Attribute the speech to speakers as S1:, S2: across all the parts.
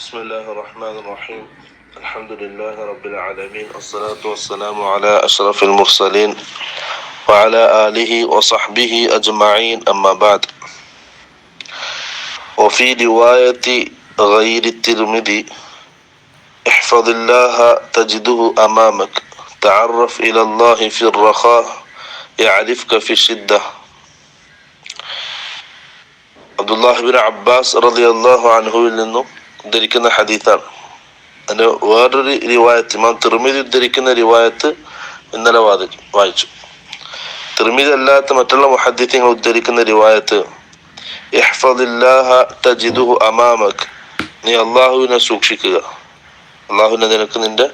S1: بسم الله الرحمن الرحيم الحمد لله رب العالمين الصلاة والسلام على أشرف المرسلين وعلى آله وصحبه أجمعين أما بعد. وفي رواية غير الترمذي احفظ الله تجده أمامك تعرف إلى الله في الرخاء يعرفك في الشدة. Abdullahi bin Abbas റളിയല്ലാഹു അൻഹുവിൽ നിന്നും ഉദ്ധരിക്കുന്ന ഹദീസാണ്. അതിന്റെ വേറൊരു റിവായത്ത് ഇമാം തിർമിദി ഉദ്ധരിക്കുന്ന റിവായത്ത് ഇന്നലെ വായിച്ചു. തിർമിദി അല്ലാത്ത മറ്റുള്ള മുഹദ്ദിഥീങ്ങൾ ഉദ്ധരിക്കുന്ന റിവായത്ത് ഇഹ്ഫദില്ലാഹ തജിദുഹു അമാമക്, നീ അള്ളാഹുവിനെ സൂക്ഷിക്കുക, അള്ളാഹുവിനെ നിനക്ക് നിന്റെ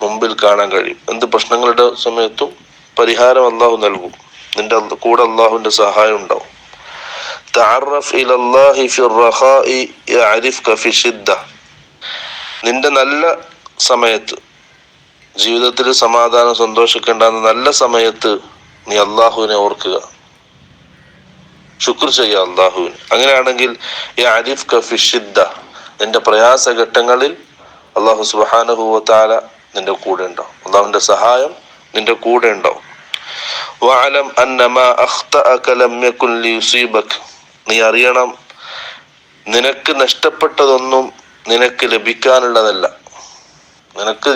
S1: മുമ്പിൽ കാണാൻ കഴിയും. എന്ത് പ്രശ്നങ്ങളുടെ സമയത്തും പരിഹാരം അള്ളാഹു നൽകും, നിന്റെ കൂടെ അള്ളാഹുവിന്റെ സഹായം ഉണ്ടാവും. തഅറഫ് ഇലല്ലാഹി ഫിർറഖാഇ യഅരിഫ്ക ഫിശ്ശിദ്ദ, നിന്റെ നല്ല സമയത്ത്, ജീവിതത്തിൽ സമാധാനം സന്തോഷമൊക്കെ ഉണ്ടാകുന്ന നല്ല സമയത്ത് നീ അള്ളാഹുവിനെ ഓർക്കുക, ശുക്ർ ചെയ്യുക അള്ളാഹുവിന്. അങ്ങനെയാണെങ്കിൽ യഅരിഫ്ക ഫിശ്ശിദ്ദ, നിന്റെ പ്രയാസഘട്ടങ്ങളിൽ അള്ളാഹു സുബ്ഹാനഹു വ തആല നിന്റെ കൂടെ ഉണ്ടാവും, അള്ളാഹുവിന്റെ സഹായം നിന്റെ കൂടെ ഉണ്ടാവും. വഅലം അന്ന മാ അഖ്തഅക ലം യകുൻ ലിയുസീബക, നീ അറിയണം നിനക്ക് നഷ്ടപ്പെട്ടതൊന്നും നിനക്ക് ലഭിക്കാനുള്ളതല്ല. നിനക്ക്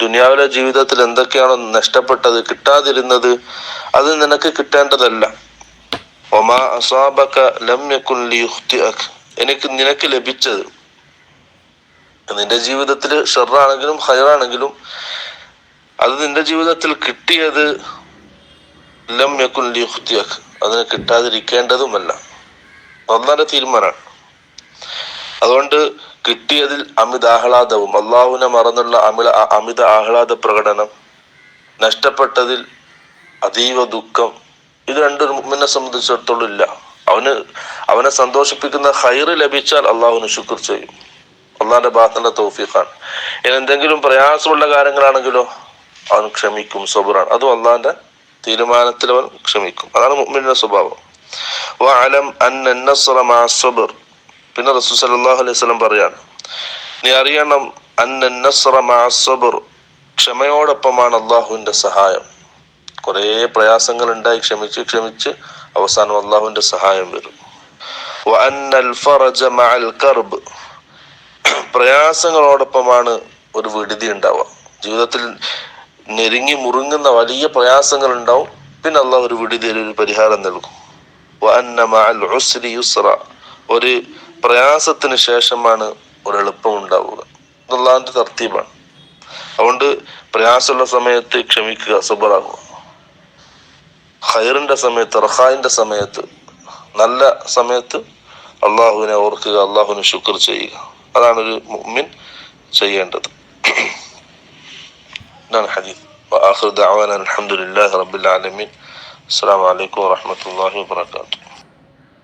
S1: ദുനിയാവിലെ ജീവിതത്തിൽ എന്തൊക്കെയാണോ നഷ്ടപ്പെട്ടത്, കിട്ടാതിരുന്നത്, അത് നിനക്ക് കിട്ടേണ്ടതല്ല. വമാ അസാബക ലം യകുൻ ലിയുഖ്തിഅക, നിനക്ക് ലഭിച്ചത്, നിന്റെ ജീവിതത്തിൽ ഷർറാണെങ്കിലും ഖൈറാണെങ്കിലും അത് നിന്റെ ജീവിതത്തിൽ കിട്ടിയത് ലം യകുൻ ലിയുഖ്തിഅക, അതിന് കിട്ടാതിരിക്കേണ്ടതുമല്ല. അല്ലാഹുവിന്റെ തീരുമാനമാണ്. അതുകൊണ്ട് കിട്ടിയതിൽ അമിത ആഹ്ലാദവും, അള്ളാഹുവിനെ മറന്നുള്ള അമിത ആഹ്ലാദ പ്രകടനം, നഷ്ടപ്പെട്ടതിൽ അതീവ ദുഃഖം, ഇത് രണ്ടൊരു മുഅ്മിനെ സംബന്ധിച്ചിടത്തോളം ഇല്ല. അവനെ സന്തോഷിപ്പിക്കുന്ന ഖൈറ് ലഭിച്ചാൽ അള്ളാഹുവിന് ശുക്ർ ചെയ്യും, അള്ളാഹിന്റെ ഭാഗത്തുള്ള തൗഫീഖാണ്. ഇനി എന്തെങ്കിലും പ്രയാസമുള്ള കാര്യങ്ങളാണെങ്കിലോ അവൻ ക്ഷമിക്കും, സബറാണ്, അതും അള്ളാഹിന്റെ തീരുമാനത്തിൽ അവൻ ക്ഷമിക്കും. അതാണ് മുഅ്മിന്റെ സ്വഭാവം. വഅലം അന്ന അൻ-നസ്റ മഅ അസ്-സബ്ർ, പിന്നെ റസൂൽ സല്ലല്ലാഹു അലൈഹി വസല്ലം പറയാണ്, നീ അറിയണം അന്ന അൻ-നസ്റ മഅ അസ്-സബ്ർ, ക്ഷമയോടൊപ്പമാണ് അള്ളാഹുവിന്റെ സഹായം. കുറേ പ്രയാസങ്ങൾ ഉണ്ടായി ക്ഷമിച്ച് അവസാനം അള്ളാഹുവിന്റെ സഹായം വരും. വഅന്നൽ ഫറജ മഅൽ കർബ്, പ്രയാസങ്ങളോടൊപ്പമാണ് ഒരു വിടുതി ഉണ്ടാവുക. ജീവിതത്തിൽ ഞെരുങ്ങി മുറുങ്ങുന്ന വലിയ പ്രയാസങ്ങൾ ഉണ്ടാവും, പിന്നെ അള്ളാഹു ഒരു വിടുതി, ഒരു പരിഹാരം നൽകും. വഅന്ന മഅൽ ഉസ്രി യുസ്ര, ഒരു പ്രയാസത്തിന് ശേഷമാണ് ഒരു എളുപ്പം ഉണ്ടാവുക. അള്ളാഹുവിന്റെ തർത്തീബാണ്. അതുകൊണ്ട് പ്രയാസമുള്ള സമയത്ത് ക്ഷമിക്കുക, സബറാകുക. ഖൈറിന്റെ സമയത്ത്, റഖായിന്റെ സമയത്ത്, നല്ല സമയത്ത് അള്ളാഹുവിനെ ഓർക്കുക, അള്ളാഹുവിന് ശുക്ർ ചെയ്യുക. അതാണ് ഒരു മുഅ്മിൻ ചെയ്യേണ്ടത്. ഇതാണ് ഹദീസ്. വആഖിറു ദഅവാനാ അൽഹംദുലില്ലാഹി റബ്ബിൽ ആലമീൻ. അസ്സലാമു അലൈക്കും വറഹ്മത്തുള്ളാഹി വബറകാതുഹു.